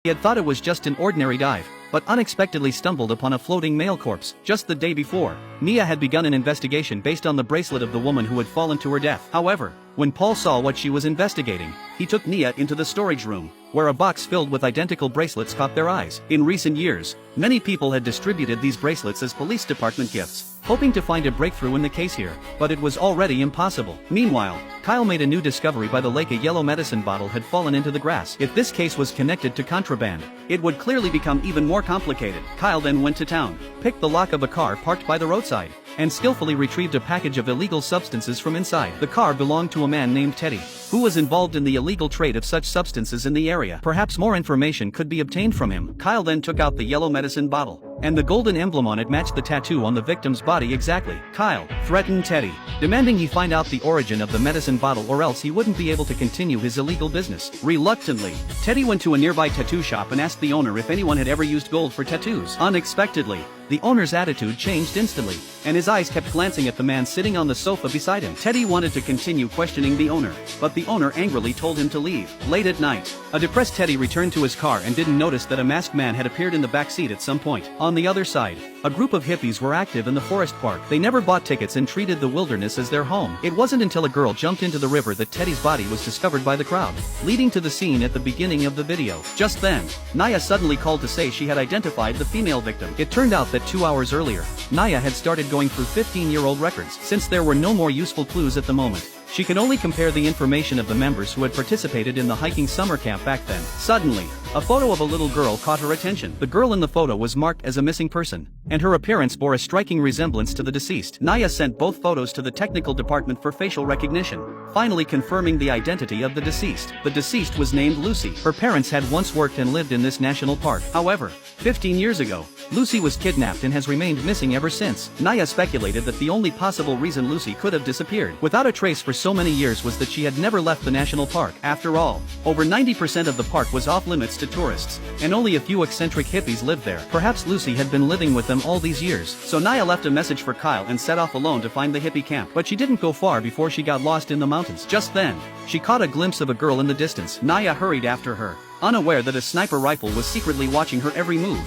He had thought it was just an ordinary dive, but unexpectedly stumbled upon a floating male corpse. Just the day before, Nia had begun an investigation based on the bracelet of the woman who had fallen to her death. However, when Paul saw what she was investigating, he took Nia into the storage room, where a box filled with identical bracelets caught their eyes. In recent years, many people had distributed these bracelets as police department gifts, hoping to find a breakthrough in the case here, but it was already impossible. Meanwhile, Kyle made a new discovery by the lake. A yellow medicine bottle had fallen into the grass. If this case was connected to contraband, it would clearly become even more complicated. Kyle then went to town, picked the lock of a car parked by the roadside, and skillfully retrieved a package of illegal substances from inside. The car belonged to a man named Teddy, who was involved in the illegal trade of such substances in the area. Perhaps more information could be obtained from him. Kyle then took out the yellow medicine bottle, and the golden emblem on it matched the tattoo on the victim's body exactly. Kyle threatened Teddy, demanding he find out the origin of the medicine bottle or else he wouldn't be able to continue his illegal business. Reluctantly, Teddy went to a nearby tattoo shop and asked the owner if anyone had ever used gold for tattoos. Unexpectedly, the owner's attitude changed instantly, and his eyes kept glancing at the man sitting on the sofa beside him. Teddy wanted to continue questioning the owner, but the owner angrily told him to leave. Late at night, a depressed Teddy returned to his car and didn't notice that a masked man had appeared in the back seat at some point. On the other side, a group of hippies were active in the forest park. They never bought tickets and treated the wilderness as their home. It wasn't until a girl jumped into the river that Teddy's body was discovered by the crowd, leading to the scene at the beginning of the video. Just then, Nia suddenly called to say she had identified the female victim. It turned out that 2 hours earlier, Nia had started going through 15-year-old records. Since there were no more useful clues at the moment, she could only compare the information of the members who had participated in the hiking summer camp back then. Suddenly, a photo of a little girl caught her attention. The girl in the photo was marked as a missing person, and her appearance bore a striking resemblance to the deceased. Nia sent both photos to the technical department for facial recognition, finally confirming the identity of the deceased. The deceased was named Lucy. Her parents had once worked and lived in this national park. However, 15 years ago, Lucy was kidnapped and has remained missing ever since. Nia speculated that the only possible reason Lucy could have disappeared without a trace for so many years was that she had never left the national park. After all, over 90% of the park was off limits to tourists, and only a few eccentric hippies lived there. Perhaps Lucy had been living with them all these years. So Nia left a message for Kyle and set off alone to find the hippie camp. But she didn't go far before she got lost in the mountains. Just then, she caught a glimpse of a girl in the distance. Nia hurried after her, unaware that a sniper rifle was secretly watching her every move.